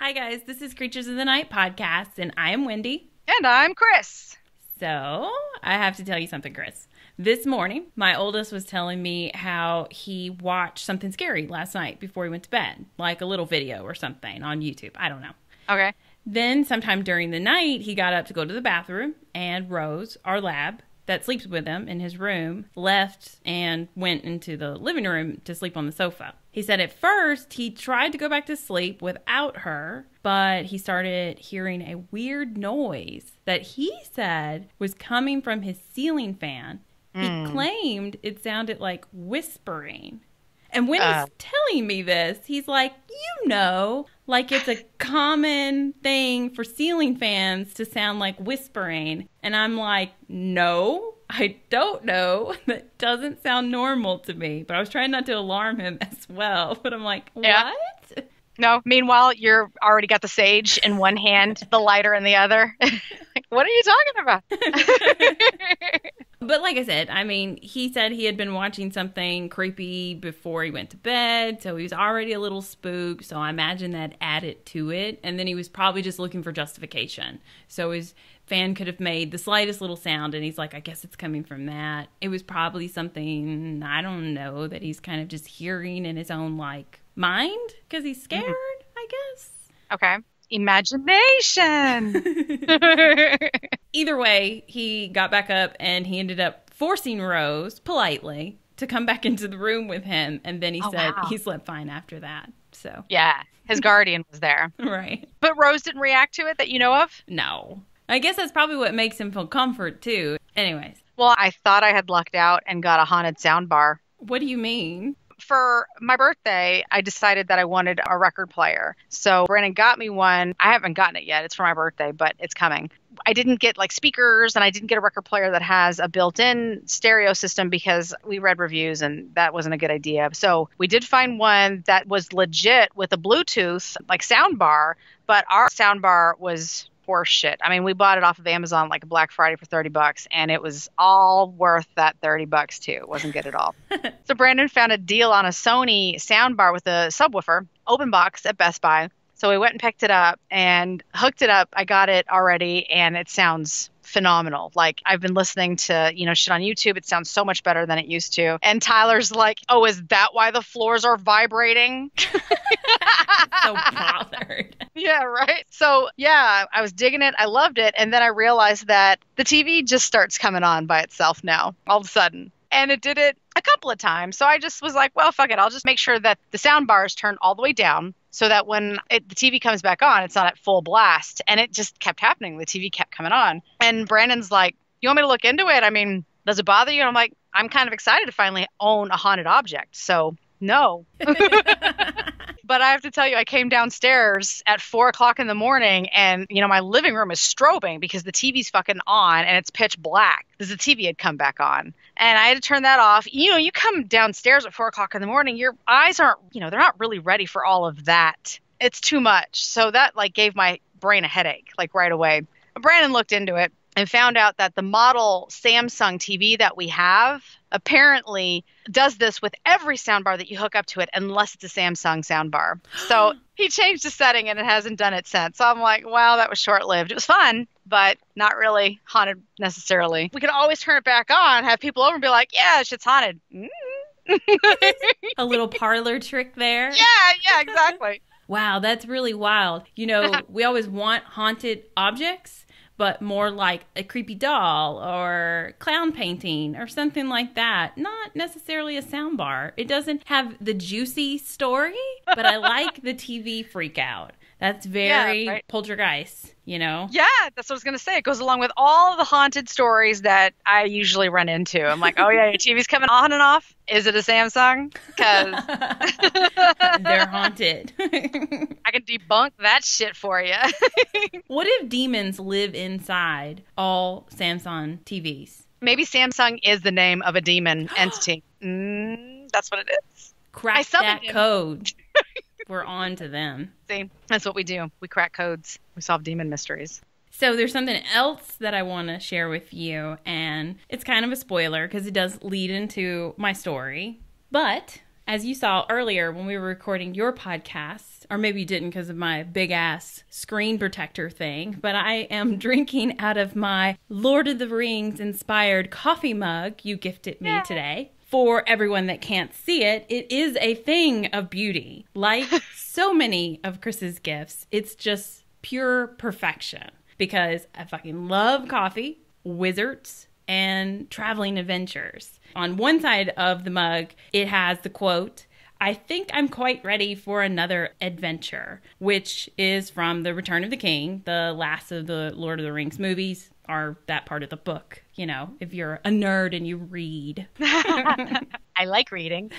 Hi guys, this is Creatures of the Night podcast, and I am Wendy. And I'm Chris. So, I have to tell you something, Chris. This morning, my oldest was telling me how he watched something scary last night before he went to bed. Like a little video or something on YouTube. I don't know. Okay. Then, sometime during the night, he got up to go to the bathroom, and Rose, our lab, that sleeps with him in his room, left and went into the living room to sleep on the sofa. He said at first he tried to go back to sleep without her, but he started hearing a weird noise that he said was coming from his ceiling fan. He claimed it sounded like whispering. And when he's telling me this, he's like, like it's a common thing for ceiling fans to sound like whispering. And I'm like, no, I don't know. That doesn't sound normal to me. But I was trying not to alarm him as well. But I'm like, what? Yeah. No, meanwhile, you're already got the sage in one hand, the lighter in the other. Like, what are you talking about? But like I said, I mean, he said he had been watching something creepy before he went to bed, so he was already a little spooked, so I imagine that added to it. And then he was probably just looking for justification. So his fan could have made the slightest little sound, and he's like, I guess it's coming from that. It was probably something, I don't know, that he's kind of just hearing in his own, like, mind, because he's scared, I guess. Okay. Imagination! Either way, he got back up and he ended up forcing Rose, politely, to come back into the room with him. And then he said he slept fine after that. So yeah, his guardian was there. Right. But Rose didn't react to it that you know of? No. I guess that's probably what makes him feel comfort, too. Anyways. Well, I thought I had lucked out and got a haunted sound bar. What do you mean? For my birthday, I decided that I wanted a record player. So Brandon got me one. I haven't gotten it yet. It's for my birthday, but it's coming. I didn't get like speakers, and I didn't get a record player that has a built-in stereo system because we read reviews and that wasn't a good idea. So we did find one that was legit with a Bluetooth like sound bar, but our sound bar was horse shit. I mean, we bought it off of Amazon like a Black Friday for $30, and it was all worth that $30 too. It wasn't good at all. So Brandon found a deal on a Sony soundbar with a subwoofer, open box at Best Buy. So we went and picked it up and hooked it up. I got it already, and it sounds phenomenal. Like, I've been listening to, shit on YouTube. It sounds so much better than it used to. And Tyler's like, oh, is that why the floors are vibrating? So bothered. Yeah, right. So, yeah, I was digging it. I loved it. And then I realized that the TV just starts coming on by itself now, all of a sudden. And it did it a couple of times. So I just was like, well, fuck it. I'll just make sure that the sound bar is turned all the way down so that when the TV comes back on, it's not at full blast. And it just kept happening. The TV kept coming on. And Brandon's like, you want me to look into it? I mean, does it bother you? And I'm like, I'm kind of excited to finally own a haunted object. So no. But I have to tell you, I came downstairs at 4:00 in the morning and, my living room is strobing because the TV's fucking on and it's pitch black because the TV had come back on. And I had to turn that off. You come downstairs at 4:00 in the morning, your eyes aren't, they're not really ready for all of that. It's too much. So that gave my brain a headache, right away. Brandon looked into it and found out that the model Samsung TV that we have apparently does this with every soundbar that you hook up to it unless it's a Samsung soundbar. So he changed the setting and it hasn't done it since. So I'm like, wow, that was short-lived. It was fun, but not really haunted necessarily. We could always turn it back on, have people over and be like, yeah, shit's haunted. A little parlor trick there. Yeah, exactly. Wow, that's really wild. We always want haunted objects, but more like a creepy doll or clown painting or something like that. Not necessarily a soundbar. It doesn't have the juicy story, but I like the TV freak out. That's very poltergeist, Yeah, that's what I was going to say. It goes along with all of the haunted stories that I usually run into. I'm like, oh, yeah, your TV's coming on and off. Is it a Samsung? Because they're haunted. I can debunk that shit for you. What if demons live inside all Samsung TVs? Maybe Samsung is the name of a demon entity. That's what it is. Crack that code. We're on to them. See, that's what we do. We crack codes. We solve demon mysteries. So there's something else that I want to share with you, and it's kind of a spoiler because it does lead into my story. But as you saw earlier when we were recording your podcast, or maybe you didn't because of my big ass screen protector thing, but I am drinking out of my Lord of the Rings inspired coffee mug you gifted me today. For everyone that can't see it, it is a thing of beauty. Like so many of Chris's gifts, it's just pure perfection because I fucking love coffee, wizards, and traveling adventures. On one side of the mug, it has the quote, "I think I'm quite ready for another adventure," which is from The Return of the King, the last of the Lord of the Rings movies, or that part of the book, you know, if you're a nerd and you read. I like reading.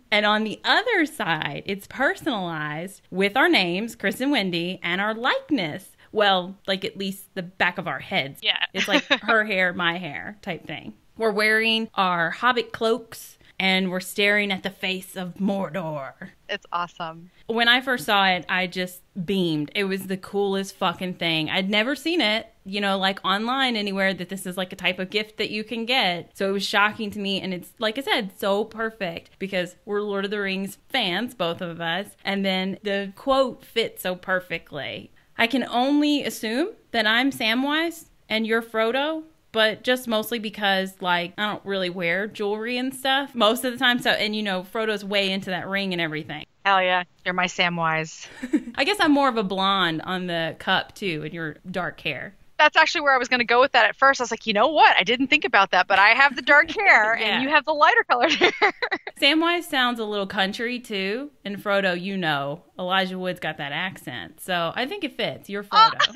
And on the other side, it's personalized with our names, Chris and Wendy, and our likeness. Well, like at least the back of our heads. Yeah. It's like her hair, my hair type thing. We're wearing our hobbit cloaks and we're staring at the face of Mordor. It's awesome. When I first saw it, I just beamed. It was the coolest fucking thing. I'd never seen it, you know, like online anywhere that this is like a type of gift that you can get. So it was shocking to me. And it's, like I said, so perfect because we're Lord of the Rings fans, both of us. And then the quote fits so perfectly. I can only assume that I'm Samwise and you're Frodo, but just mostly because, like, I don't really wear jewelry and stuff most of the time. So, and you know, Frodo's way into that ring and everything. Hell yeah. You're my Samwise. I guess I'm more of a blonde on the cup, too, and your dark hair. That's actually where I was going to go with that at first. I was like, you know what? I didn't think about that, but I have the dark hair and you have the lighter colored hair. Samwise sounds a little country, too. And Frodo, you know, Elijah Wood's got that accent. So I think it fits. You're Frodo.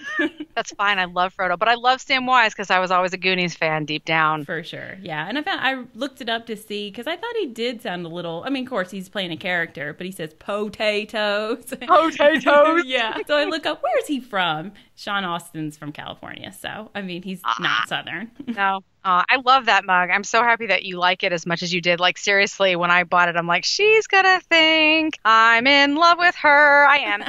That's fine. I love Frodo. But I love Samwise because I was always a Goonies fan deep down. For sure. Yeah. And I looked it up to see because I thought he did sound a little, I mean, of course, he's playing a character, but he says potatoes. Potatoes. Yeah. So I look up, where's he from? Sean Austin's from California. So, I mean, he's not Southern. No. I love that mug. I'm so happy that you like it as much as you did. Like, seriously, when I bought it, I'm like, she's going to think I'm in love with her. I am.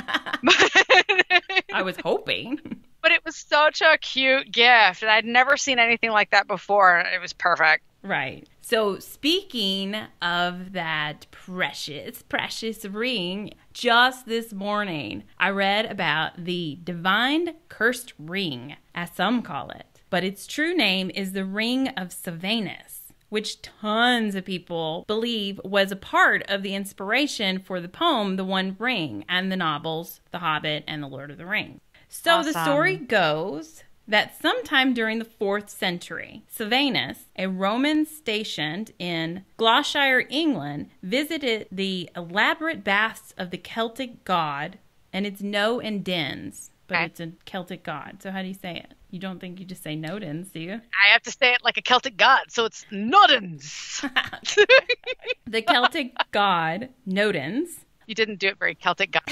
I was hoping. But it was such a cute gift. And I'd never seen anything like that before. It was perfect. Right. So speaking of that precious, precious ring, just this morning, I read about the divine cursed ring, as some call it. But its true name is the Ring of Silvanus, which tons of people believe was a part of the inspiration for the poem The One Ring and the novels The Hobbit and The Lord of the Rings. So Awesome. The story goes that sometime during the 4th century, Silvanus, a Roman stationed in Gloucestershire, England, visited the elaborate baths of the Celtic god, and it's No and Dens, but it's a Celtic god. So how do you say it? You don't think you just say Nodens, do you? I have to say it like a Celtic god, so it's Nodens. The Celtic god, Nodens. You didn't do it very Celtic god.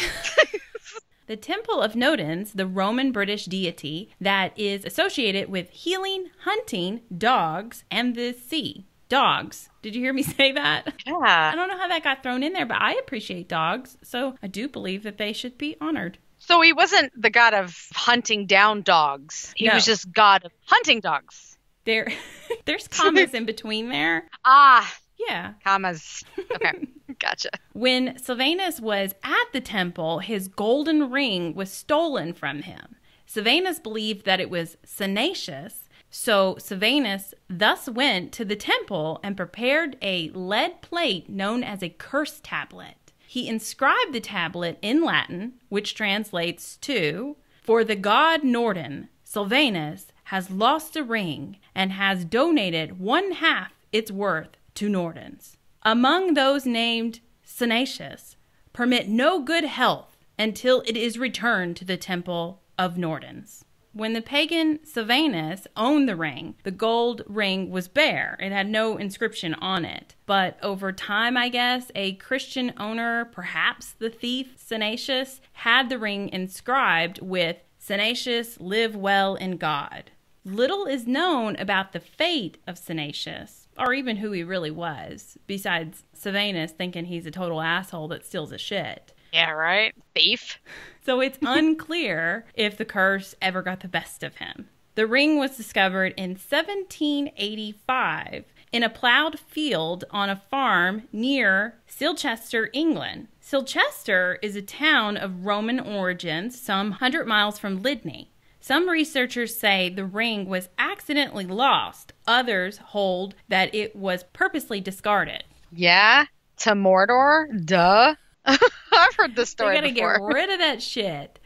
The Temple of Nodens, the Roman British deity that is associated with healing, hunting, dogs, and the sea. Dogs. Did you hear me say that? Yeah. I don't know how that got thrown in there, but I appreciate dogs, so I do believe that they should be honored. So he wasn't the god of hunting down dogs. He was just god of hunting dogs. There's commas in between there. Ah. Yeah. Commas. Okay. Gotcha. When Silvanus was at the temple, his golden ring was stolen from him. Silvanus believed that it was Cinnacious, so Silvanus thus went to the temple and prepared a lead plate known as a curse tablet. He inscribed the tablet in Latin, which translates to, "For the god Norden, Silvanus has lost a ring and has donated 1/2 its worth to Nordens. Among those named Cinnacious, permit no good health until it is returned to the temple of Nordens." When the pagan Silvanus owned the ring, the gold ring was bare. It had no inscription on it. But over time, I guess, a Christian owner, perhaps the thief Cinnacious, had the ring inscribed with "Cinnacious, live well in God." Little is known about the fate of Cinnacious, or even who he really was, besides Silvanus thinking he's a total asshole that steals his shit. Yeah, right? Thief. So it's unclear if the curse ever got the best of him. The ring was discovered in 1785 in a plowed field on a farm near Silchester, England. Silchester is a town of Roman origins, some 100 miles from Lydney. Some researchers say the ring was accidentally lost. Others hold that it was purposely discarded. Yeah? To Mordor? Duh. I've heard this story before. They gotta get rid of that shit.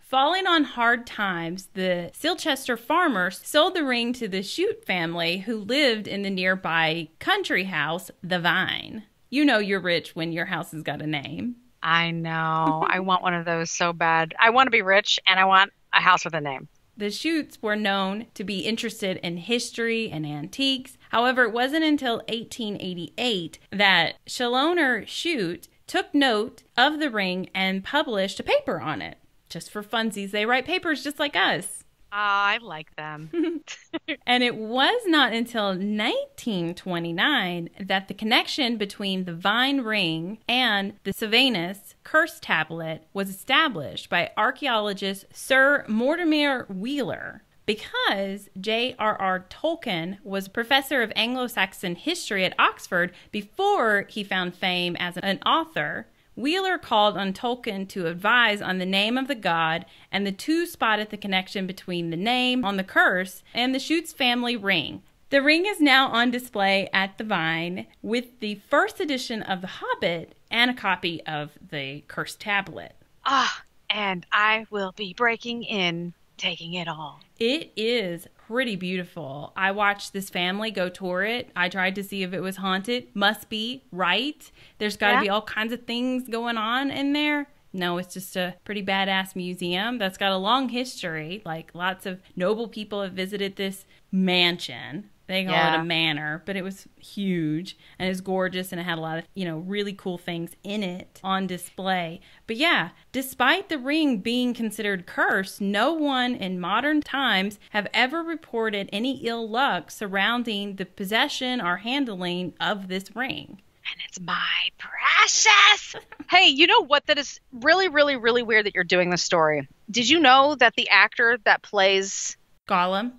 Falling on hard times, the Silchester farmers sold the ring to the Shute family who lived in the nearby country house, The Vine. You know you're rich when your house has got a name. I know. I want one of those so bad. I want to be rich and I want a house with a name. The Shutes were known to be interested in history and antiques. However, it wasn't until 1888 that Shalloner Shute took note of the ring and published a paper on it. Just for funsies, they write papers just like us. I like them. And it was not until 1929 that the connection between the Vine ring and the Sylvanus curse tablet was established by archaeologist Sir Mortimer Wheeler. Because J.R.R. Tolkien was a professor of Anglo-Saxon history at Oxford before he found fame as an author, Wheeler called on Tolkien to advise on the name of the god, and the two spotted the connection between the name on the curse and the Shutes family ring. The ring is now on display at the Vine with the first edition of The Hobbit and a copy of the cursed tablet. And I will be breaking in, taking it all. It is pretty beautiful. I watched this family go tour it. I tried to see if it was haunted. Must be, right? There's got to be all kinds of things going on in there. No, it's just a pretty badass museum that's got a long history. Like, lots of noble people have visited this mansion. They call it a manor, but it was huge and it was gorgeous and it had a lot of, really cool things in it on display. But yeah, despite the ring being considered cursed, no one in modern times have ever reported any ill luck surrounding the possession or handling of this ring. And it's my precious. Hey, you know what? That is really, really, really weird that you're doing this story. Did you know that the actor that plays Gollum,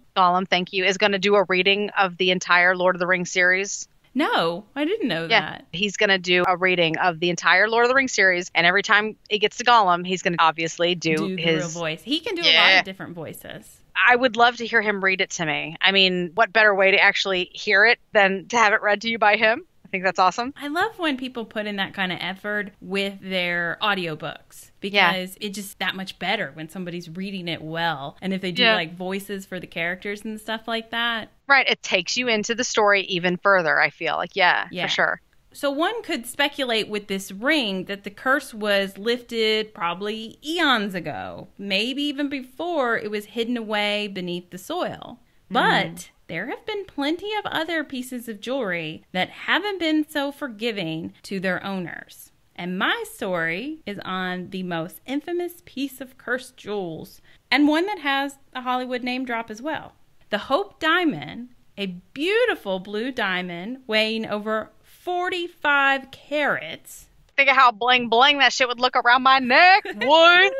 thank you, is going to do a reading of the entire Lord of the Rings series? No, I didn't know that. He's going to do a reading of the entire Lord of the Rings series, and every time it gets to Gollum, he's going to obviously do his real voice. He can do a lot of different voices. I would love to hear him read it to me. I mean, what better way to actually hear it than to have it read to you by him? I think that's awesome. I love when people put in that kind of effort with their audiobooks because it's just that much better when somebody's reading it well. And if they do like voices for the characters and stuff like that. Right. It takes you into the story even further, I feel like. Yeah, for sure. So one could speculate with this ring that the curse was lifted probably eons ago, maybe even before it was hidden away beneath the soil. But there have been plenty of other pieces of jewelry that haven't been so forgiving to their owners. And my story is on the most infamous piece of cursed jewels, and one that has a Hollywood name drop as well. The Hope Diamond, a beautiful blue diamond weighing over 45 carats. Think of how bling bling that shit would look around my neck. What?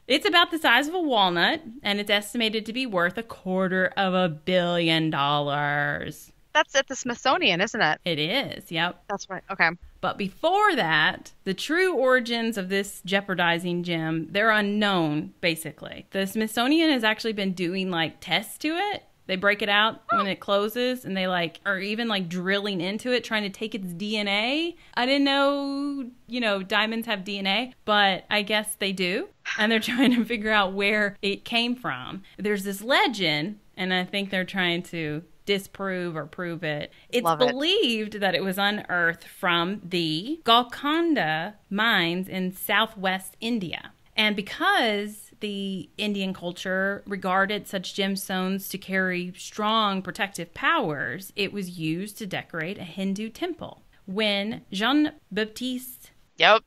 It's about the size of a walnut, and it's estimated to be worth $250 million. That's at the Smithsonian, isn't it? It is, yep. That's right, okay. But before that, the true origins of this jeopardizing gem, they're unknown, basically. The Smithsonian has actually been doing, tests to it. They break it out when it closes, and they, are even, drilling into it, trying to take its DNA. I didn't know, diamonds have DNA, but I guess they do. And they're trying to figure out where it came from. There's this legend, and I think they're trying to disprove or prove it. It's believed that it was unearthed from the Golconda mines in southwest India. And because the Indian culture regarded such gemstones to carry strong protective powers, it was used to decorate a Hindu temple. When Jean-Baptiste the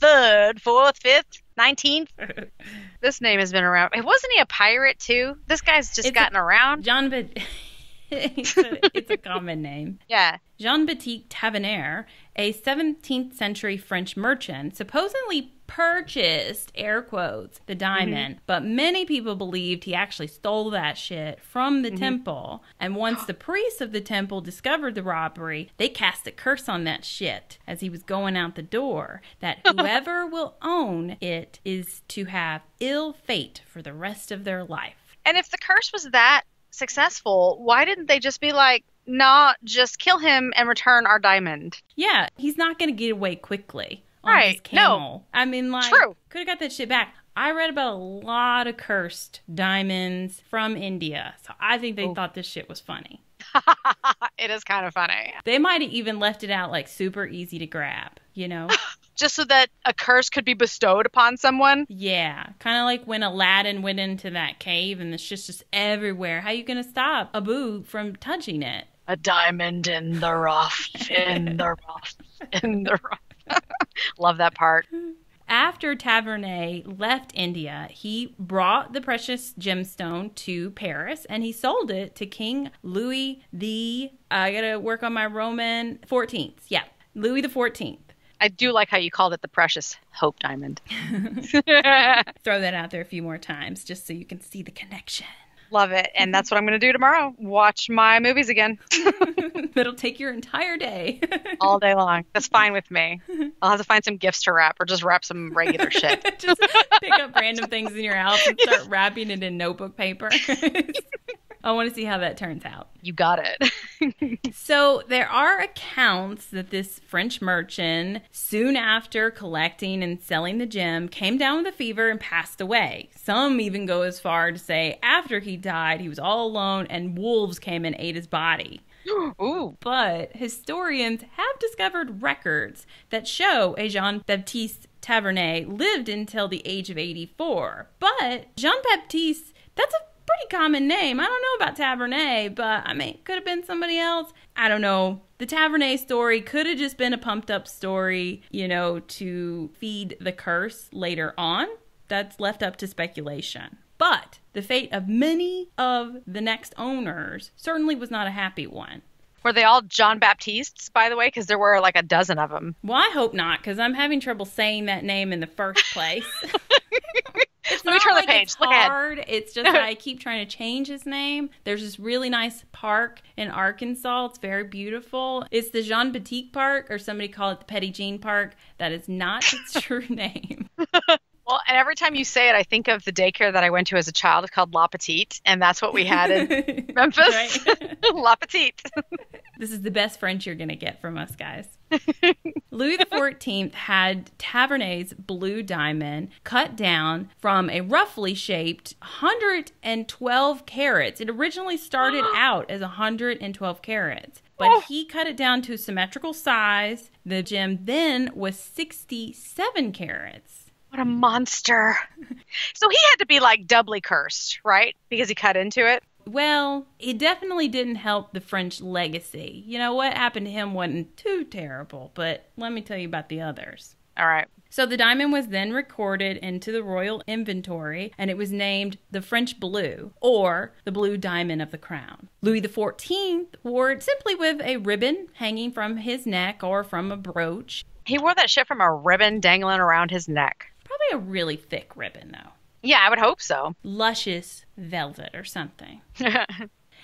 3rd, 4th, 5th, 19th. This name has been around. Wasn't he a pirate too? This guy's just gotten around. It's a common name. Yeah. Jean-Baptiste Tavernier, a 17th century French merchant, supposedly purchased, air quotes, the diamond, but many people believed he actually stole that shit from the temple. And once the priests of the temple discovered the robbery, they cast a curse on that shit as he was going out the door, that whoever will own it is to have ill fate for the rest of their life. And if the curse was that successful, why didn't they just be like, nah, just kill him and return our diamond? Yeah, he's not going to get away quickly on his camel. No. I mean, like, true. Could have got that shit back. I read about a lot of cursed diamonds from India, so I think they thought this shit was funny. It is kind of funny. They might have even left it out, like, super easy to grab, you know? Just so that a curse could be bestowed upon someone? Yeah. Kind of like when Aladdin went into that cave and the shit's just everywhere. How you going to stop Abu from touching it? A diamond in the rough, in the rough, in the rough. Love that part. After Tavernier left India, he brought the precious gemstone to Paris and he sold it to King Louis I gotta work on my Roman, 14th. Yeah, Louis the 14th. I do like how you called it the precious Hope Diamond. Throw that out there a few more times just so you can see the connection. Love it. And that's what I'm going to do tomorrow. Watch my movies again. That'll take your entire day. All day long. That's fine with me. I'll have to find some gifts to wrap or just wrap some regular shit. Just pick up random things in your house and start wrapping it in notebook paper. I want to see how that turns out. You got it. So there are accounts that this French merchant, soon after collecting and selling the gem, came down with a fever and passed away. Some even go as far to say after he died, he was all alone and wolves came and ate his body. Ooh. But historians have discovered records that show a Jean-Baptiste Tavernier lived until the age of 84. But Jean-Baptiste, that's a pretty common name. I don't know about Tavernier, but I mean, could have been somebody else. I don't know. The Tavernier story could have just been a pumped up story, you know, to feed the curse later on. That's left up to speculation. But the fate of many of the next owners certainly was not a happy one. Were they all John Baptistes, by the way? Because there were like a dozen of them. Well, I hope not, because I'm having trouble saying that name in the first place. It's Let me turn the page. It's Look hard. ahead. It's just that I keep trying to change his name. There's this really nice park in Arkansas. It's very beautiful. It's the Jean Baptiste Park, or somebody called it the Petit Jean Park. That is not its true name. Well, and every time you say it, I think of the daycare that I went to as a child. It's called La Petite, and that's what we had in Memphis. La Petite. This is the best French you're going to get from us, guys. Louis XIV had Tavernier's blue diamond cut down from a roughly shaped 112 carats. It originally started out as 112 carats, but he cut it down to a symmetrical size. The gem then was 67 carats. What a monster. So he had to be like doubly cursed, right? Because he cut into it? Well, it definitely didn't help the French legacy. You know, what happened to him wasn't too terrible, but let me tell you about the others. All right. So the diamond was then recorded into the royal inventory, and it was named the French Blue, or the Blue Diamond of the Crown. Louis XIV wore it simply with a ribbon hanging from his neck or from a brooch. He wore that shit from a ribbon dangling around his neck. Probably a really thick ribbon, though. Yeah, I would hope so. Luscious velvet or something.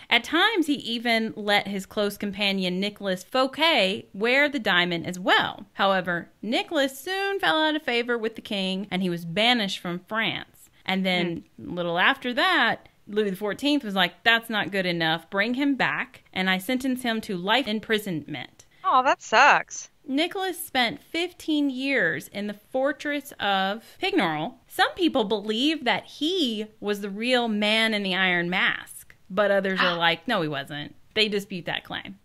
At times, he even let his close companion Nicolas Fouquet wear the diamond as well. However, Nicolas soon fell out of favor with the king, and he was banished from France. And then, a little after that, Louis XIV was like, that's not good enough. Bring him back, and I sentence him to life imprisonment. Oh, that sucks. Nicholas spent 15 years in the fortress of Pignerol. Some people believe that he was the real man in the iron mask, but others are like, no, he wasn't. They dispute that claim.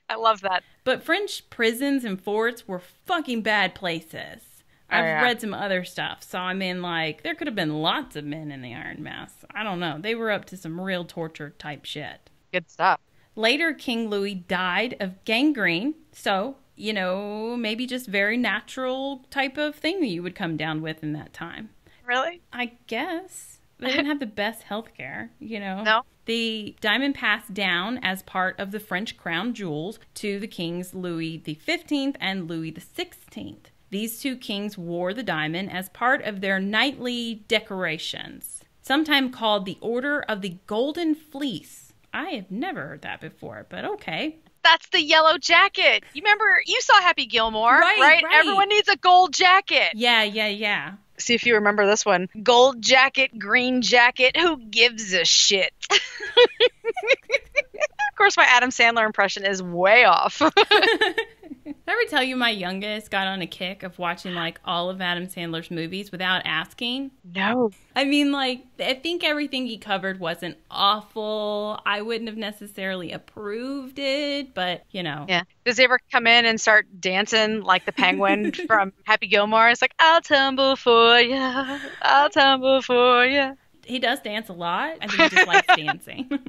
I love that. But French prisons and forts were fucking bad places. I've read some other stuff, so I mean, like, there could have been lots of men in the iron mask. I don't know. They were up to some real torture type shit. Good stuff. Later, King Louis died of gangrene, so, you know, maybe just very natural type of thing that you would come down with in that time. Really? I guess. They didn't have the best health care, you know? No. The diamond passed down as part of the French crown jewels to the kings Louis XV and Louis XVI. These two kings wore the diamond as part of their knightly decorations, sometimes called the Order of the Golden Fleece. I have never heard that before, but okay. That's the yellow jacket. You remember, you saw Happy Gilmore, right? Everyone needs a gold jacket. Yeah. See if you remember this one. Gold jacket, green jacket, who gives a shit? Of course, my Adam Sandler impression is way off. Did I ever tell you my youngest got on a kick of watching like all of Adam Sandler's movies without asking? No. I mean, like, I think everything he covered wasn't awful. I wouldn't have necessarily approved it, but, you know. Yeah. Does he ever come in and start dancing like the penguin from Happy Gilmore? It's like, I'll tumble for ya, I'll tumble for ya. He does dance a lot. I think he just likes dancing.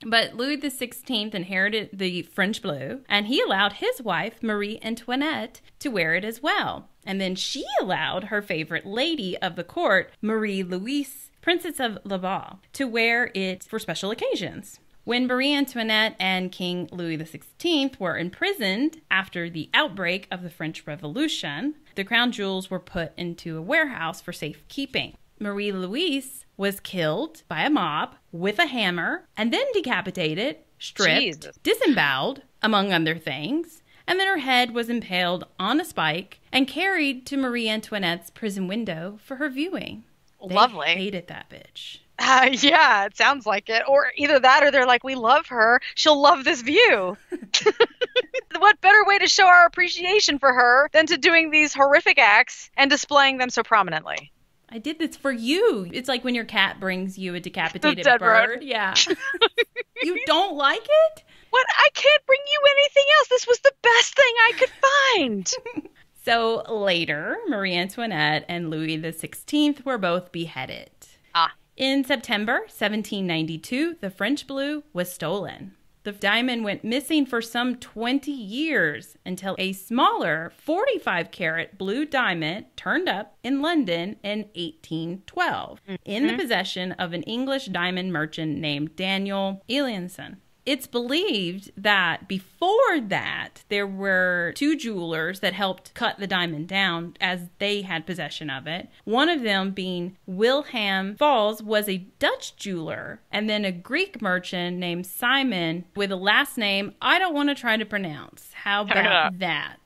But Louis XVI inherited the French blue, and he allowed his wife, Marie Antoinette, to wear it as well. And then she allowed her favorite lady of the court, Marie Louise, Princess of Laval, to wear it for special occasions. When Marie Antoinette and King Louis XVI were imprisoned after the outbreak of the French Revolution, the crown jewels were put into a warehouse for safekeeping. Marie Louise was killed by a mob with a hammer and then decapitated, stripped, disemboweled, among other things, and then her head was impaled on a spike and carried to Marie Antoinette's prison window for her viewing. Lovely. They hated that bitch. Yeah, it sounds like it. Or either that or they're like, we love her. She'll love this view. What better way to show our appreciation for her than to doing these horrific acts and displaying them so prominently? I did this for you. It's like when your cat brings you a decapitated dead bird. Yeah. You don't like it? What? I can't bring you anything else. This was the best thing I could find. So later, Marie Antoinette and Louis XVI were both beheaded. In September 1792, the French blue was stolen. The diamond went missing for some 20 years until a smaller 45-carat blue diamond turned up in London in 1812 in the possession of an English diamond merchant named Daniel Elianson. It's believed that before that, there were two jewelers that helped cut the diamond down as they had possession of it. One of them being Wilhelm Falls was a Dutch jeweler, and then a Greek merchant named Simon with a last name I don't want to try to pronounce. How about that?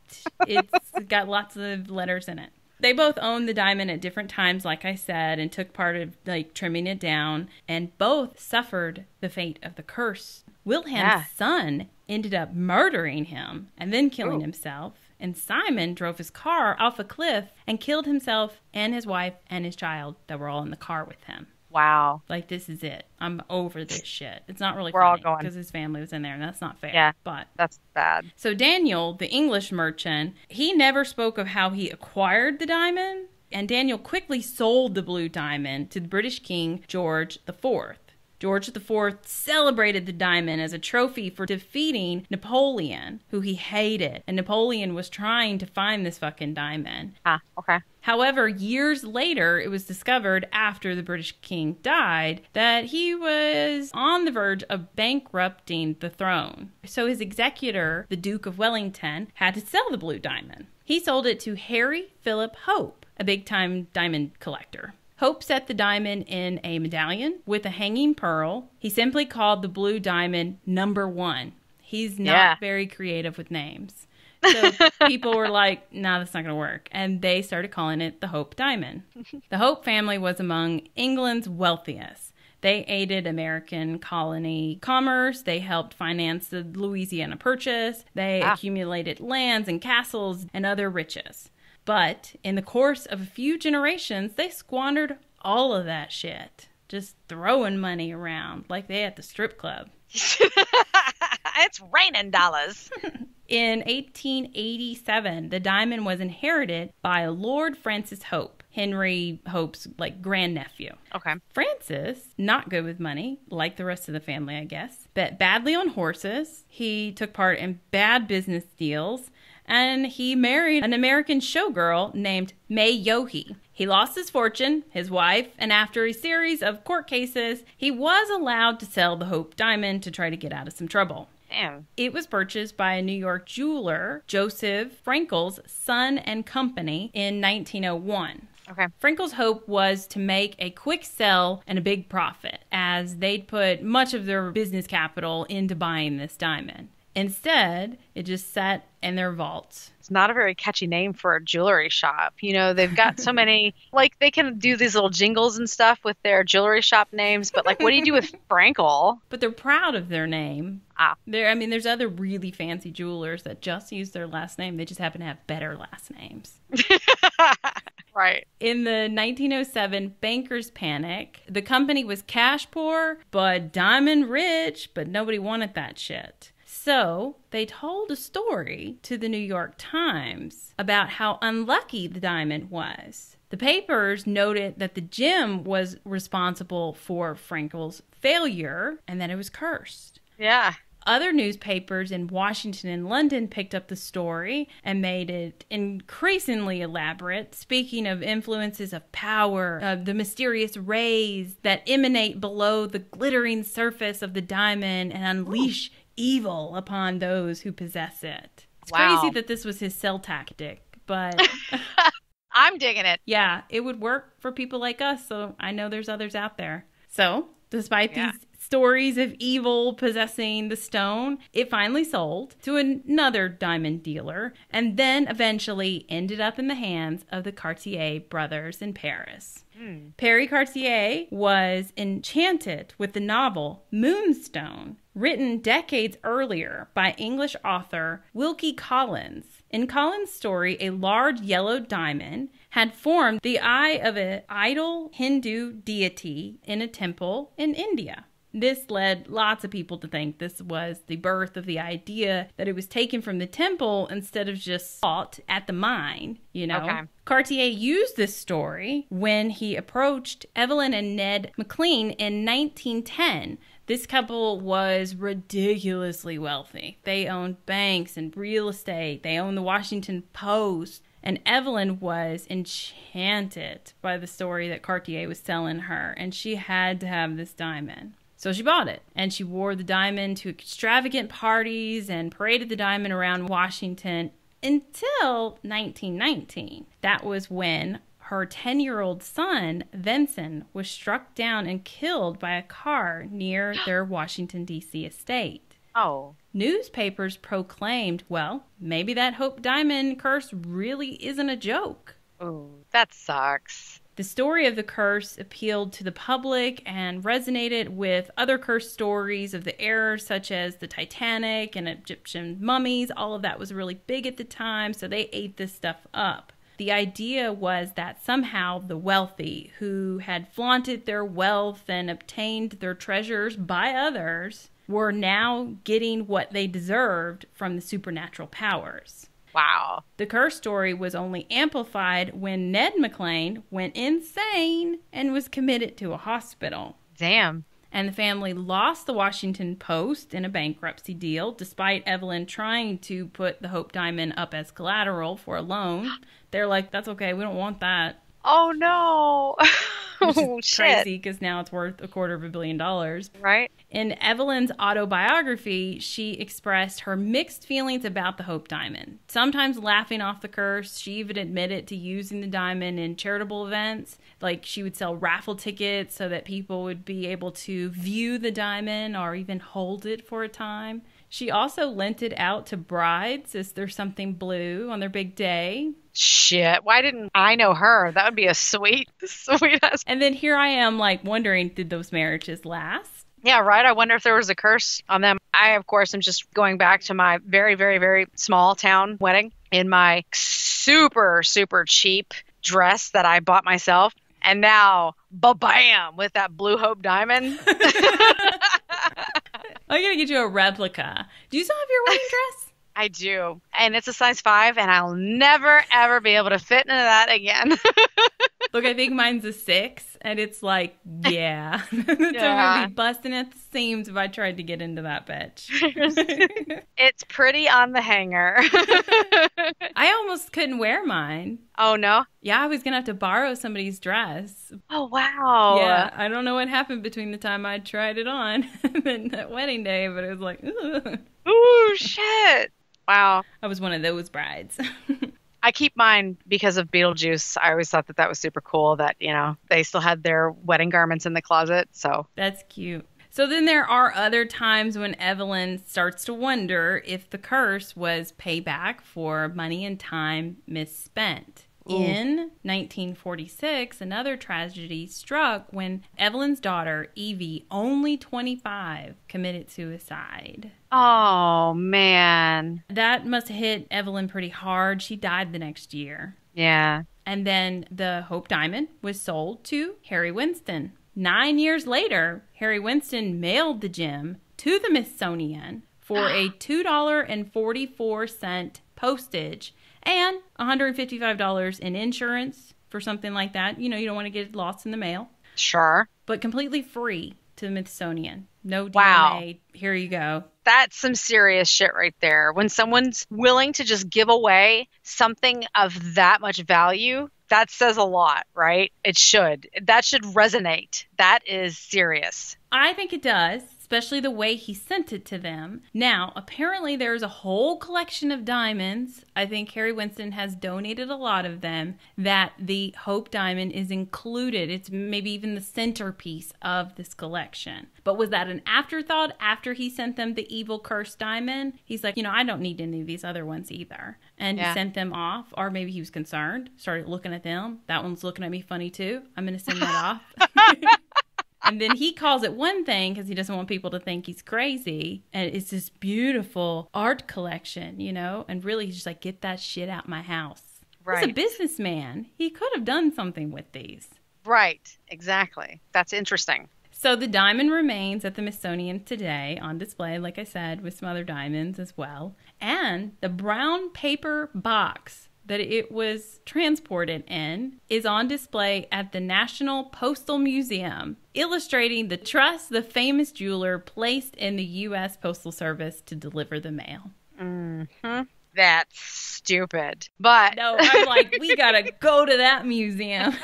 It's got lots of letters in it. They both owned the diamond at different times, like I said, and took part of like trimming it down, and both suffered the fate of the curse. Wilhelm's son ended up murdering him and then killing himself, and Simon drove his car off a cliff and killed himself and his wife and his child that were all in the car with him. Wow. Like, this is it. I'm over this shit. It's not really We're funny all going. because his family was in there, and that's not fair. Yeah, but that's bad. So Daniel, the English merchant, he never spoke of how he acquired the diamond, and Daniel quickly sold the blue diamond to the British King George IV. George IV celebrated the diamond as a trophy for defeating Napoleon, who he hated. And Napoleon was trying to find this fucking diamond. Okay. However, years later, it was discovered after the British king died that he was on the verge of bankrupting the throne. So his executor, the Duke of Wellington, had to sell the blue diamond. He sold it to Harry Philip Hope, a big-time diamond collector. Hope set the diamond in a medallion with a hanging pearl. He simply called the blue diamond number 1. He's not very creative with names. So people were like, nah, that's not going to work. And they started calling it the Hope Diamond. The Hope family was among England's wealthiest. They aided American colony commerce. They helped finance the Louisiana Purchase. They accumulated lands and castles and other riches. But in the course of a few generations, they squandered all of that shit. Just throwing money around like they at the strip club. It's raining dollars. In 1887, the diamond was inherited by Lord Francis Hope, Henry Hope's grandnephew. Okay. Francis, not good with money, like the rest of the family, I guess, bet badly on horses. He took part in bad business deals. and he married an American showgirl named May Yohe. He lost his fortune, his wife, and after a series of court cases, he was allowed to sell the Hope Diamond to try to get out of some trouble. Damn. It was purchased by a New York jeweler, Joseph Frankel's Son and Company, in 1901. Okay. Frankel's hope was to make a quick sell and a big profit, as they'd put much of their business capital into buying this diamond. Instead, it just sat in their vaults. It's not a very catchy name for a jewelry shop. You know, they've got so many, like, they can do these little jingles and stuff with their jewelry shop names, but, like, what do you do with Frankel? But they're proud of their name. There's other really fancy jewelers that just use their last name. They just happen to have better last names. Right. In the 1907 bankers' panic, the company was cash poor, but diamond rich, but nobody wanted that shit. So they told a story to the New York Times about how unlucky the diamond was. The papers noted that the gem was responsible for Frankel's failure and that it was cursed. Yeah. Other newspapers in Washington and London picked up the story and made it increasingly elaborate, speaking of influences of power, of the mysterious rays that emanate below the glittering surface of the diamond and unleash evil upon those who possess it. It's crazy that this was his sell tactic, but I'm digging it. Yeah, it would work for people like us, so I know there's others out there. So, despite these stories of evil possessing the stone, it finally sold to another diamond dealer and then eventually ended up in the hands of the Cartier brothers in Paris. Perry Cartier was enchanted with the novel Moonstone, written decades earlier by English author Wilkie Collins. In Collins' story, a large yellow diamond had formed the eye of an idol Hindu deity in a temple in India. This led lots of people to think this was the birth of the idea that it was taken from the temple instead of just sought at the mine, you know. Okay. Cartier used this story when he approached Evelyn and Ned McLean in 1910. This couple was ridiculously wealthy. They owned banks and real estate. They owned the Washington Post. And Evelyn was enchanted by the story that Cartier was selling her, and she had to have this diamond. So she bought it, and she wore the diamond to extravagant parties and paraded the diamond around Washington until 1919. That was when her 10-year-old son, Vincent, was struck down and killed by a car near their Washington, D.C. estate. Oh. Newspapers proclaimed, well, maybe that Hope Diamond curse really isn't a joke. Oh, that sucks. The story of the curse appealed to the public and resonated with other curse stories of the era, such as the Titanic and Egyptian mummies. All of that was really big at the time, so they ate this stuff up. The idea was that somehow the wealthy, who had flaunted their wealth and obtained their treasures by others, were now getting what they deserved from the supernatural powers. Wow. The curse story was only amplified when Ned McLean went insane and was committed to a hospital. Damn. And the family lost the Washington Post in a bankruptcy deal, despite Evelyn trying to put the Hope Diamond up as collateral for a loan. They're like, that's okay, we don't want that. Oh, no. Which is shit. crazy, because now it's worth $250 million. Right. In Evelyn's autobiography, she expressed her mixed feelings about the Hope Diamond. Sometimes laughing off the curse, she even admitted to using the diamond in charitable events. Like, she would sell raffle tickets so that people would be able to view the diamond or even hold it for a time. She also lent it out to brides as there's something blue on their big day. Shit, why didn't I know her? That would be a sweet ass. And then here I am, like, wondering, did those marriages last? Yeah, right. I wonder if there was a curse on them. I, of course, am just going back to my very, very, very small town wedding in my super, super cheap dress that I bought myself. And now, ba-bam, with that Blue Hope Diamond. I'm going to get you a replica. Do you still have your wedding dress? I do. And it's a size 5, and I'll never, ever be able to fit into that again. Look, I think mine's a 6, and it's like, yeah. I'm going to be busting at the seams if I tried to get into that bitch. It's pretty on the hanger. I almost couldn't wear mine. Oh, no? Yeah, I was going to have to borrow somebody's dress. Oh, wow. Yeah, I don't know what happened between the time I tried it on and that wedding day, but it was like, ugh. Ooh, shit. Wow. I was one of those brides. I keep mine because of Beetlejuice. I always thought that was super cool that, they still had their wedding garments in the closet. So that's cute. So then there are other times when Evelyn starts to wonder if the curse was payback for money and time misspent. Ooh. In 1946, another tragedy struck when Evelyn's daughter, Evie, only 25, committed suicide. Oh, man. That must have hit Evelyn pretty hard. She died the next year. Yeah. And then the Hope Diamond was sold to Harry Winston. 9 years later, Harry Winston mailed the gem to the Smithsonian for a $2.44 postage and $155 in insurance for something like that. You don't want to get lost in the mail. Sure. But completely free to the Smithsonian. No DNA. Wow. Here you go. That's some serious shit right there. When someone's willing to just give away something of that much value, that says a lot, right? It should. That should resonate. That is serious. I think it does, especially the way he sent it to them. Now, apparently there's a whole collection of diamonds. I think Harry Winston has donated a lot of them, that the Hope Diamond is included. It's maybe even the centerpiece of this collection. But was that an afterthought after he sent them the evil cursed diamond? He's like, I don't need any of these other ones either. And he sent them off, or maybe he was concerned, started looking at them. That one's looking at me funny too. I'm going to send that off. And then he calls it one thing because he doesn't want people to think he's crazy. And it's this beautiful art collection, and really he's just like, get that shit out my house. Right. He's a businessman. He could have done something with these. Right. Exactly. That's interesting. So the diamond remains at the Smithsonian today on display, like I said, with some other diamonds as well. And the brown paper box that it was transported in is on display at the National Postal Museum, illustrating the trust the famous jeweler placed in the U.S. Postal Service to deliver the mail. Mm-hmm. That's stupid. But no, I'm like, we gotta go to that museum.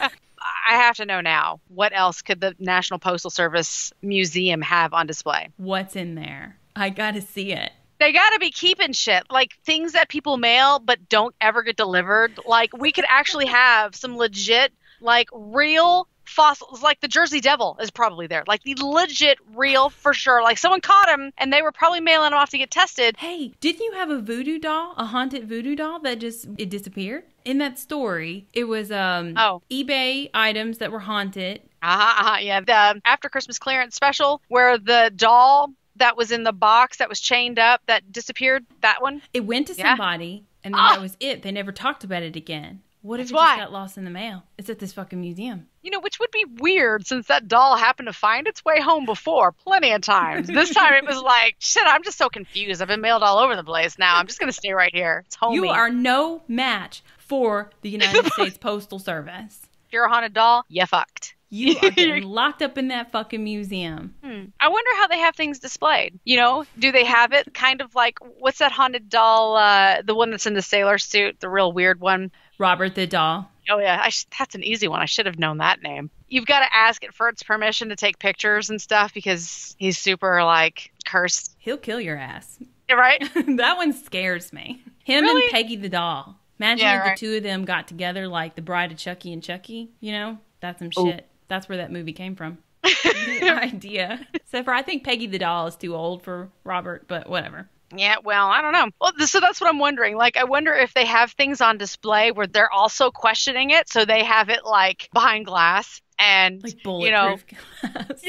I have to know now, what else could the National Postal Service Museum have on display? What's in there? I gotta see it. They gotta be keeping shit, like things that people mail but don't ever get delivered. Like, we could actually have some legit, like, real fossils, like the Jersey Devil is probably there. Like, the legit, real, for sure. Like, someone caught him and they were probably mailing him off to get tested. Hey, didn't you have a voodoo doll, a haunted voodoo doll that it disappeared? In that story, it was eBay items that were haunted. Yeah, the After Christmas clearance special where the doll that was in the box that was chained up that disappeared, that one? It went to somebody, and then that was it. They never talked about it again. What if it just got lost in the mail? It's at this fucking museum. Which would be weird since that doll happened to find its way home before plenty of times. This time it was like, shit, I'm just so confused. I've been mailed all over the place now. I'm just going to stay right here. It's homey. You are no match for the United States Postal Service. If you're a haunted doll, you fucked. You are getting locked up in that fucking museum. I wonder how they have things displayed. Do they have it kind of like, what's that haunted doll, the one that's in the sailor suit, the real weird one? Robert the Doll. Oh, yeah. That's an easy one. I should have known that name. You've got to ask it for its permission to take pictures and stuff because he's super, like, cursed. He'll kill your ass. Right? That one scares me. Him really? And Peggy the Doll. Imagine if the two of them got together like the Bride of Chucky and Chucky, That's some shit. That's where that movie came from. The idea. Except for I think Peggy the Doll is too old for Robert, but whatever. Yeah, well, I don't know. Well, so that's what I'm wondering. Like, I wonder if they have things on display where they're also questioning it, so they have it, like, behind glass. And, like bulletproof glass.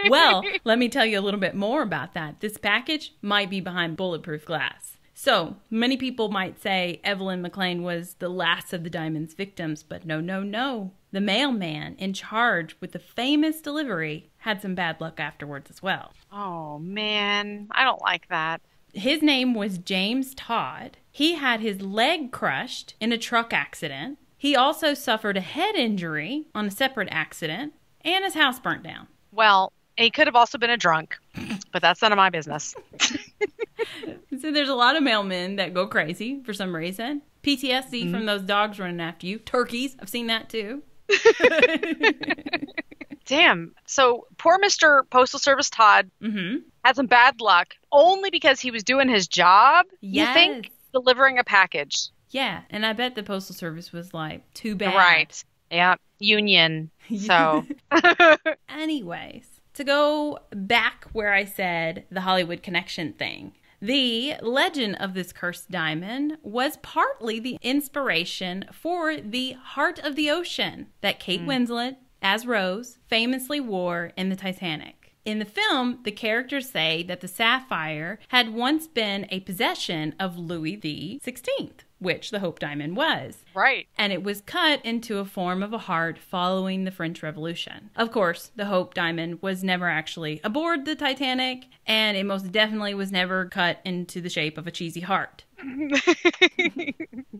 Well, let me tell you a little bit more about that. This package might be behind bulletproof glass. So, many people might say Evelyn McLean was the last of the diamond's victims, but no. The mailman in charge with the famous delivery had some bad luck afterwards as well. Oh, man. I don't like that. His name was James Todd. He had his leg crushed in a truck accident. He also suffered a head injury on a separate accident, and his house burnt down. Well, he could have also been a drunk, but that's none of my business. So there's a lot of mailmen that go crazy for some reason. PTSD from those dogs running after you. Turkeys, I've seen that too. Damn. So poor Mr. Postal Service Todd had some bad luck only because he was doing his job, you think, delivering a package. Yeah, and I bet the Postal Service was like, too bad. Right. Yeah. Union. So. Anyways, to go back where I said the Hollywood connection thing. The legend of this cursed diamond was partly the inspiration for the Heart of the Ocean that Kate Winslet, as Rose, famously wore in the Titanic. In the film, the characters say that the sapphire had once been a possession of Louis XVI, which the Hope Diamond was. Right. And it was cut into a form of a heart following the French Revolution. Of course, the Hope Diamond was never actually aboard the Titanic, and it most definitely was never cut into the shape of a cheesy heart.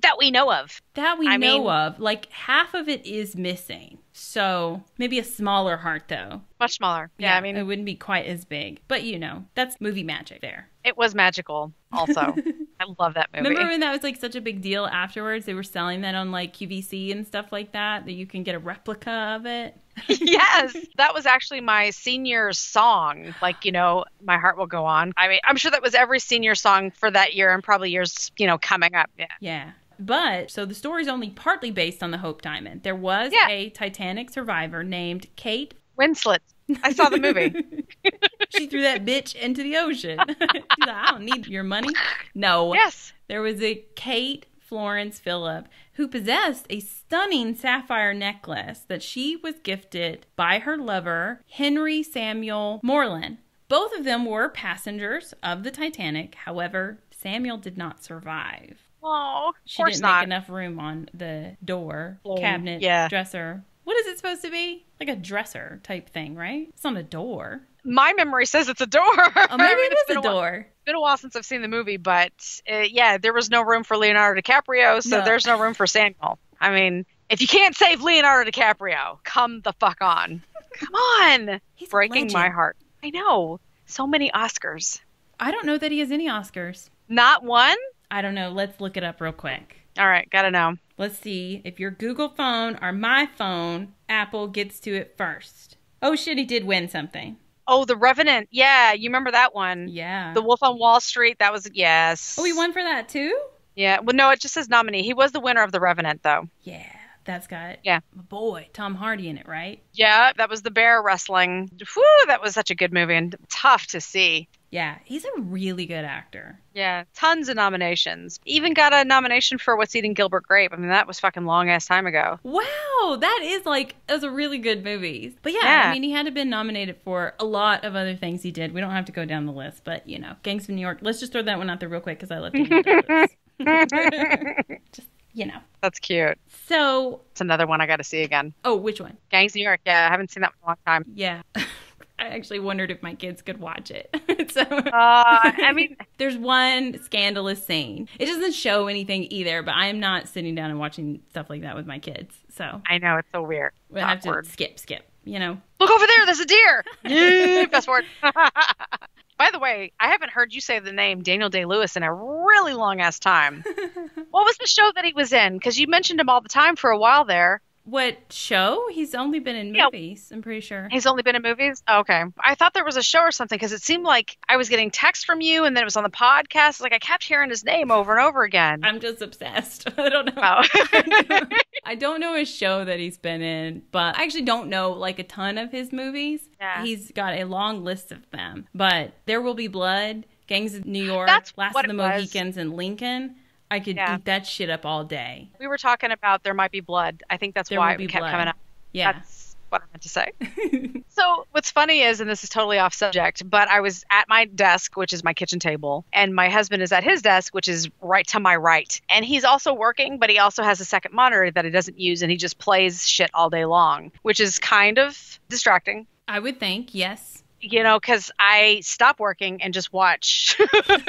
That we know of. That we know of. Like, half of it is missing. So, maybe a smaller heart, though. Much smaller. Yeah, I mean, it wouldn't be quite as big. But, you know, that's movie magic there. It was magical, also. I love that movie. Remember when that was, like, such a big deal afterwards? They were selling that on, like, QVC and stuff like that you can get a replica of it? Yes, that was actually my senior song. Like, you know, My Heart Will Go On. I mean, I'm sure that was every senior song for that year and probably years, you know, coming up. Yeah. Yeah. But, so the story's only partly based on the Hope Diamond. There was a Titanic survivor named Kate Winslet. I saw the movie. She threw that bitch into the ocean. She's like, I don't need your money. No. Yes. There was a Kate Florence Phillip who possessed a stunning sapphire necklace that she was gifted by her lover, Henry Samuel Moreland. Both of them were passengers of the Titanic. However, Samuel did not survive. Oh, of she course didn't not. make enough room on the door, Oh, cabinet, yeah. dresser. What is it supposed to be? Like a dresser type thing, right? It's not a door. My memory says it's a door. Oh, maybe it It's is a door. It's been a while since I've seen the movie, but yeah, there was no room for Leonardo DiCaprio, so there's no room for Samuel. I mean, if you can't save Leonardo DiCaprio, come the fuck on. Come on. He's breaking my heart. I know. So many Oscars. I don't know that he has any Oscars. Not one? I don't know. Let's look it up real quick. All right, gotta know. Let's see if your Google phone or my phone, Apple gets to it first. Oh shit, he did win something. Oh, The Revenant. Yeah, you remember that one. Yeah. The Wolf on Wall Street. That was, yes. Oh, he won for that too? Yeah. Well, no, it just says nominee. He was the winner of The Revenant, though. Yeah, that's got my boy, Tom Hardy in it, right? Yeah, that was the bear wrestling. Whew, that was such a good movie and tough to see. Yeah, he's a really good actor. Yeah, tons of nominations. Even got a nomination for What's Eating Gilbert Grape. I mean, that was fucking long-ass time ago. Wow, that was a really good movie. But yeah, I mean, he had to been nominated for a lot of other things he did. We don't have to go down the list, but, you know, Gangs of New York. Let's just throw that one out there real quick because I love Daniel Day-Lewis. Just, you know. That's cute. So. It's another one I got to see again. Oh, which one? Gangs of New York. Yeah, I haven't seen that one in a long time. Yeah. I actually wondered if my kids could watch it. So, I mean, there's one scandalous scene. It doesn't show anything either, but I am not sitting down and watching stuff like that with my kids. So I know, it's so weird. We'll have to skip, you know. Look over there, there's a deer. Fast forward. By the way, I haven't heard you say the name Daniel Day-Lewis in a really long-ass time. What was the show that he was in? Because you mentioned him all the time for a while there. What show? He's only been in movies, I'm pretty sure. He's only been in movies? Oh, okay. I thought there was a show or something because it seemed like I was getting texts from you and then it was on the podcast. Like I kept hearing his name over and over again. I'm just obsessed. I don't know. Oh. I don't know a show that he's been in, but I actually don't know like a ton of his movies. Yeah. He's got a long list of them. But There Will Be Blood, Gangs of New York, Last of the Mohicans, and Lincoln. I could eat that shit up all day. We were talking about There Might Be Blood. I think that's why it kept coming up. Yeah. That's what I meant to say. So what's funny is, and this is totally off subject, but I was at my desk, which is my kitchen table, and my husband is at his desk, which is right to my right. And he's also working, but he also has a second monitor that he doesn't use, and he just plays shit all day long, which is kind of distracting. I would think, yes. You know, because I stop working and just watch,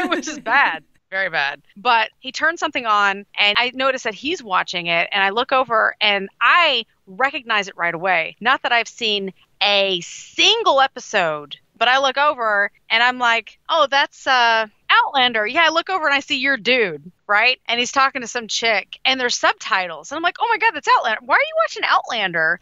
which is bad. Very bad. But he turned something on and I noticed that he's watching it and I look over and I recognize it right away. Not that I've seen a single episode, but I look over and I'm like, oh, that's Outlander. Yeah, I look over and I see your dude, right? And he's talking to some chick and there's subtitles. And I'm like, oh my God, that's Outlander. Why are you watching Outlander?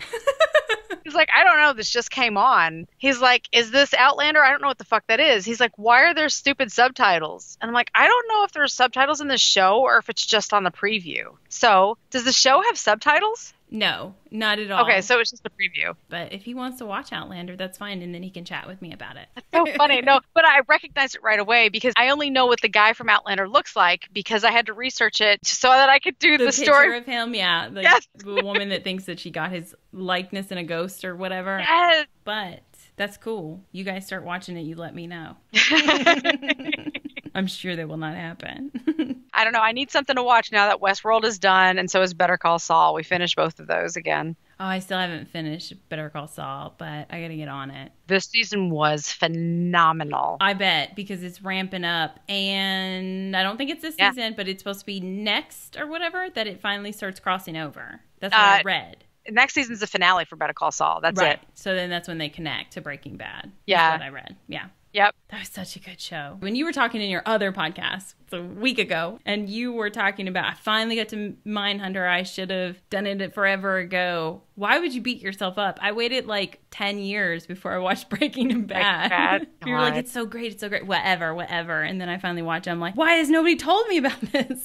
He's like, I don't know. This just came on. He's like, is this Outlander? I don't know what the fuck that is. He's like, why are there stupid subtitles? And I'm like, I don't know if there's subtitles in the show or if it's just on the preview. So does the show have subtitles? No, not at all. Okay, so it's just a preview. But if he wants to watch Outlander, that's fine, and then he can chat with me about it. That's so funny. No, but I recognized it right away because I only know what the guy from Outlander looks like because I had to research it so that I could do the story. Picture of him, yeah. Yes. The woman that thinks that she got his likeness in a ghost or whatever. Yes. But that's cool. You guys start watching it, you let me know. I'm sure that will not happen. I don't know. I need something to watch now that Westworld is done, and so is Better Call Saul. We finished both of those again. Oh, I still haven't finished Better Call Saul, but I got to get on it. This season was phenomenal. I bet, because it's ramping up, and I don't think it's this season, but it's supposed to be next or whatever, that it finally starts crossing over. That's what I read. Next season's the finale for Better Call Saul. That's right. it. So then that's when they connect to Breaking Bad. Yeah. That's what I read. Yeah. Yep. That was such a good show. When you were talking in your other podcast a week ago, and you were talking about, I finally got to Mindhunter. I should have done it forever ago. Why would you beat yourself up? I waited like 10 years before I watched Breaking Bad. You were like, it's so great. It's so great. Whatever. And then I finally watched it. I'm like, why has nobody told me about this?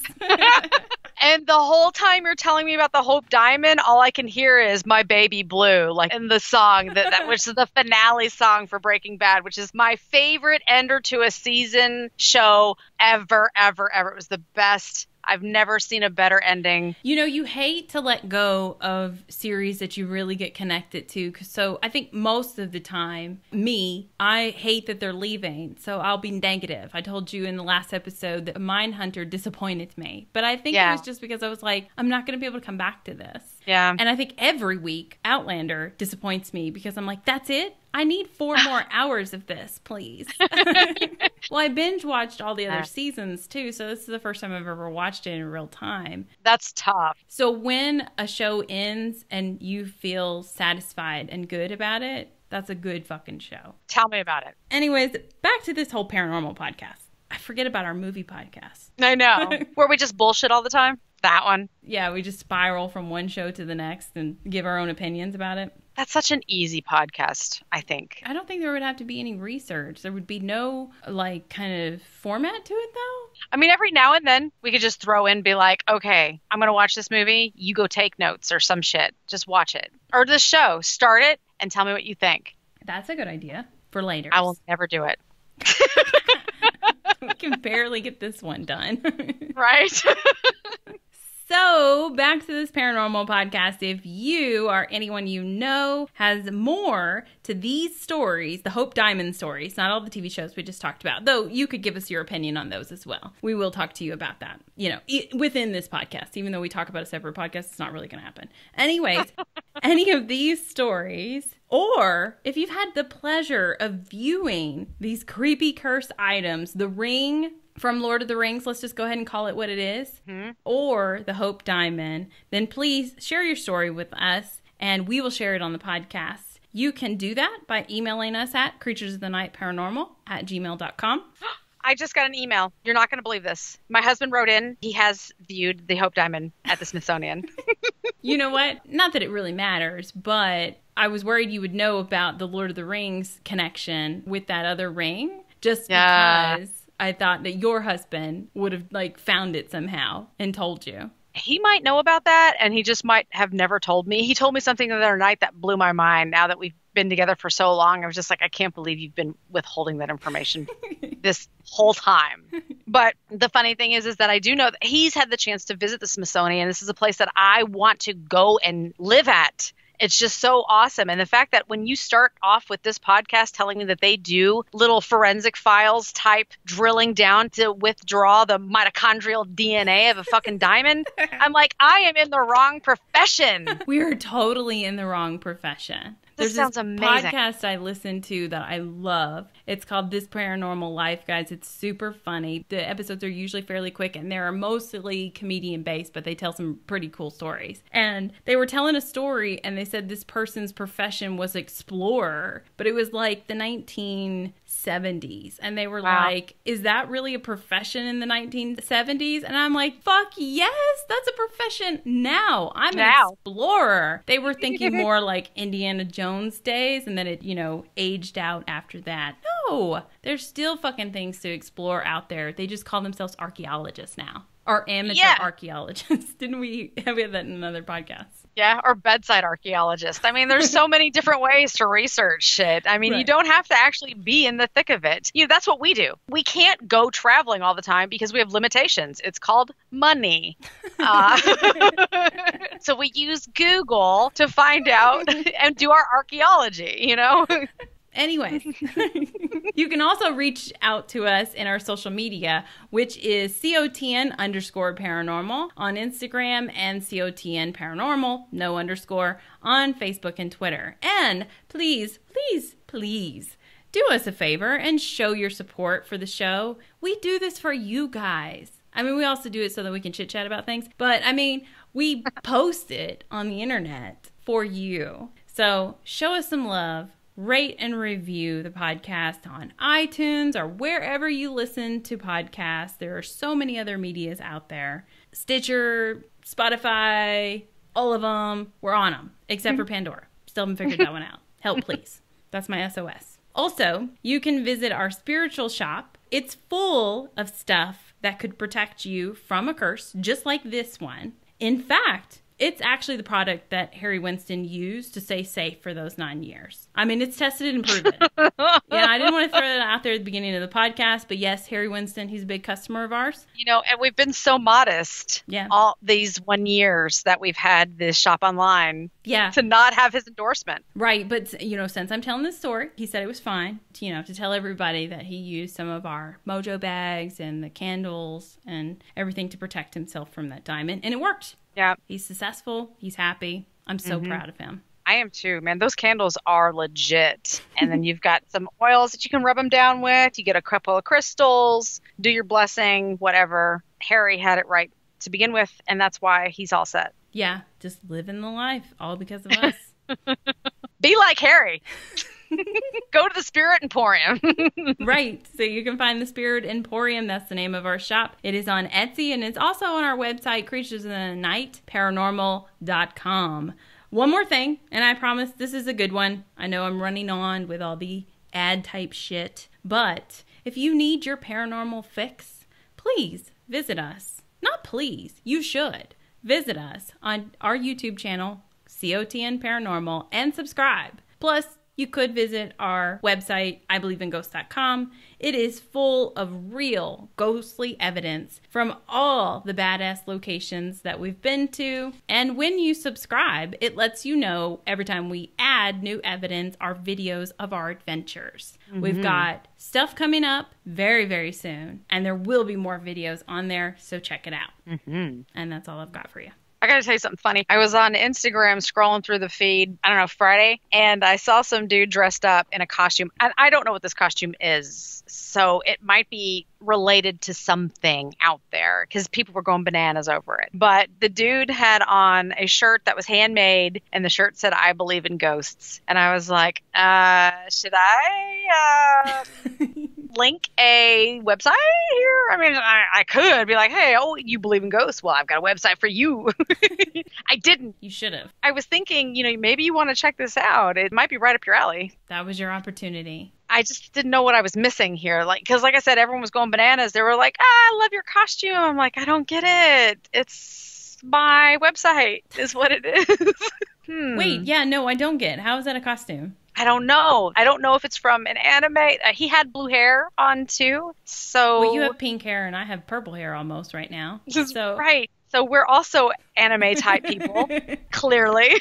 And the whole time you're telling me about the Hope Diamond, all I can hear is My Baby Blue, like in the song, that which is the finale song for Breaking Bad, which is my favorite ender to a season show ever, ever, ever. It was the best. I've never seen a better ending. You know, you hate to let go of series that you really get connected to. So I think most of the time, I hate that they're leaving. So I'll be negative. I told you in the last episode that Mindhunter disappointed me. But I think it was just because I was like, I'm not going to be able to come back to this. Yeah. And I think every week, Outlander disappoints me because I'm like, that's it? I need 4 more hours of this, please. Well, I binge watched all the other seasons too, so this is the first time I've ever watched it in real time. That's tough. So when a show ends and you feel satisfied and good about it, that's a good fucking show. Tell me about it. Anyways, back to this whole paranormal podcast. I forget about our movie podcast. I know. Where we just bullshit all the time. That one. Yeah, we just spiral from one show to the next and give our own opinions about it. That's such an easy podcast, I think. I don't think there would have to be any research. There would be no, kind of format to it, though. I mean, every now and then we could just throw in, be like, okay, I'm going to watch this movie. You go take notes or some shit. Just watch it. Or this show. Start it and tell me what you think. That's a good idea for later. I will never do it. We can barely get this one done. Right? So, back to this paranormal podcast. If you or anyone you know has more to these stories, the Hope Diamond stories, not all the TV shows we just talked about, though you could give us your opinion on those as well. We will talk to you about that, within this podcast. Even though we talk about a separate podcast, it's not really going to happen. Anyways, any of these stories, or if you've had the pleasure of viewing these creepy cursed items, the ring from Lord of the Rings, let's just go ahead and call it what it is, or the Hope Diamond, then please share your story with us and we will share it on the podcast. You can do that by emailing us at creaturesofthenightparanormal@gmail.com. I just got an email. You're not going to believe this. My husband wrote in. He has viewed the Hope Diamond at the Smithsonian. You know what? Not that it really matters, but I was worried you would know about the Lord of the Rings connection with that other ring, just because I thought that your husband would have found it somehow and told you. He might know about that, and he just might have never told me. He told me something the other night that blew my mind. Now that we've been together for so long, I was just like, I can't believe you've been withholding that information this whole time. But the funny thing is that I do know that he's had the chance to visit the Smithsonian. This is a place that I want to go and live at. It's just so awesome. And the fact that when you start off with this podcast telling me that they do little forensic files type drilling down to withdraw the mitochondrial DNA of a fucking diamond, I'm like, I am in the wrong profession. We are totally in the wrong profession. This sounds amazing. Podcast I listen to that I love. It's called This Paranormal Life, guys. It's super funny. The episodes are usually fairly quick, and they're mostly comedian-based, but they tell some pretty cool stories. And they were telling a story, and they said this person's profession was explorer, but it was like the 1970s. And they were like, is that really a profession in the 1970s? And I'm like, fuck yes, that's a profession now. I'm an explorer. They were thinking more like Indiana Jones days, and then it, aged out after that. No, there's still fucking things to explore out there. They just call themselves archaeologists now. Or amateur archaeologists. Didn't we have that in another podcast? Yeah, or bedside archaeologist. I mean, there's so many different ways to research shit. I mean, you don't have to actually be in the thick of it. That's what we do. We can't go traveling all the time because we have limitations. It's called money. So we use Google to find out and do our archaeology, Anyways, you can also reach out to us in our social media, which is COTN_paranormal on Instagram and COTN paranormal, no underscore, on Facebook and Twitter. And please, please, please do us a favor and show your support for the show. We do this for you guys. I mean, we also do it so that we can chit chat about things, but I mean, we post it on the internet for you. So show us some love. Rate and review the podcast on iTunes or wherever you listen to podcasts. There are so many other medias out there. Stitcher, Spotify, all of them. We're on them, except for Pandora. Still haven't figured that one out. Help, please. That's my SOS. Also, you can visit our spiritual shop. It's full of stuff that could protect you from a curse, just like this one. In fact, it's actually the product that Harry Winston used to stay safe for those 9 years. I mean, it's tested and proven. Yeah, I didn't want to throw that out there at the beginning of the podcast, but yes, Harry Winston, he's a big customer of ours. And we've been so modest all these 1 years that we've had this shop online to not have his endorsement. Right, but, since I'm telling this story, he said it was fine, to tell everybody that he used some of our mojo bags and the candles and everything to protect himself from that diamond, and it worked. Yeah. He's successful. He's happy. I'm so proud of him. I am too, man. Those candles are legit. And then you've got some oils that you can rub them down with. You get a couple of crystals, do your blessing, whatever. Harry had it right to begin with, and that's why he's all set. Yeah, just living the life, all because of us. Be like Harry. Go to the Spirit Emporium. Right. So you can find the Spirit Emporium. That's the name of our shop. It is on Etsy, and it's also on our website, creaturesinthenight.paranormal.com. One more thing, and I promise this is a good one. I know I'm running on with all the ad type shit, but if you need your paranormal fix, please visit us. Not please, you should. Visit us on our YouTube channel, COTN Paranormal, and subscribe. Plus, you could visit our website, IBelieveInGhosts.com. It is full of real ghostly evidence from all the badass locations that we've been to. And when you subscribe, it lets you know every time we add new evidence, our videos of our adventures. We've got stuff coming up very, very soon. And there will be more videos on there, so check it out. And that's all I've got for you. I got to tell you something funny. I was on Instagram scrolling through the feed, I don't know, Friday, and I saw some dude dressed up in a costume. And I don't know what this costume is, so it might be related to something out there because people were going bananas over it. But the dude had on a shirt that was handmade, and the shirt said, "I believe in ghosts." And I was like, should I link a website here? I mean, I could be like, hey, you believe in ghosts? Well, I've got a website for you. I didn't. You should have. I was thinking, maybe you want to check this out. It might be right up your alley. That was your opportunity. I just didn't know what I was missing here. Because like I said, everyone was going bananas. They were like, I love your costume. I'm like, I don't get it. It's my website is what it is. Wait, yeah, no, I don't get it. How is that a costume? I don't know. I don't know if it's from an anime. He had blue hair on too. So well, you have pink hair and I have purple hair almost right now. So right. So we're also anime type people, clearly.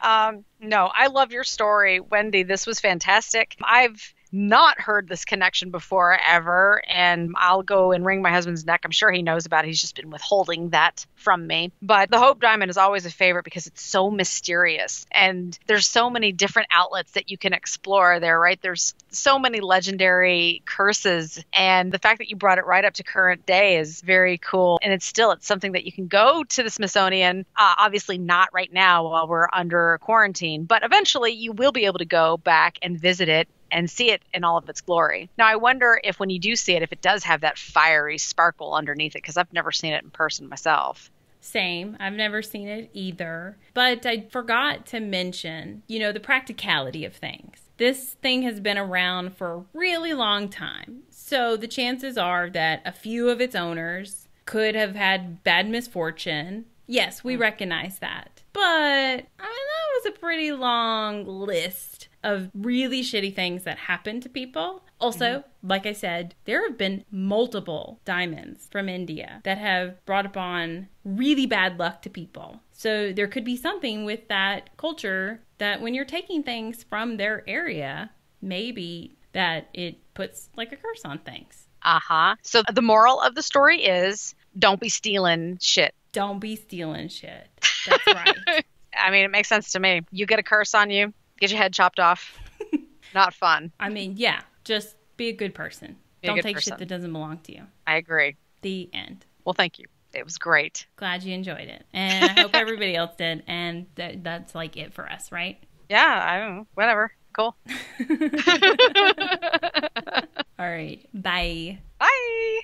No, I love your story, Wendy. This was fantastic. I've not heard this connection before ever. And I'll go and wring my husband's neck. I'm sure he knows about it. He's just been withholding that from me. But the Hope Diamond is always a favorite because it's so mysterious. And there's so many different outlets that you can explore there, right? There's so many legendary curses. And the fact that you brought it right up to current day is very cool. And it's something that you can go to the Smithsonian, obviously not right now while we're under quarantine, but eventually you will be able to go back and visit it and see it in all of its glory. Now, I wonder if when you do see it, if it does have that fiery sparkle underneath it, because I've never seen it in person myself. Same. I've never seen it either. But I forgot to mention, the practicality of things. This thing has been around for a really long time. So the chances are that a few of its owners could have had bad misfortune. Yes, we recognize that. But that was a pretty long list of really shitty things that happened to people. Also, like I said, there have been multiple diamonds from India that have brought upon really bad luck to people. So there could be something with that culture that when you're taking things from their area, maybe that it puts like a curse on things. So the moral of the story is don't be stealing shit. Don't be stealing shit. That's right. I mean, it makes sense to me. You get a curse on you, get your head chopped off. Not fun. I mean, yeah, just be a good person. Don't take shit that doesn't belong to you. I agree. The end. Well, thank you. It was great. Glad you enjoyed it. And I hope everybody else did. And that's like it for us, right? Yeah, I don't know. Whatever. Cool. All right. Bye. Bye.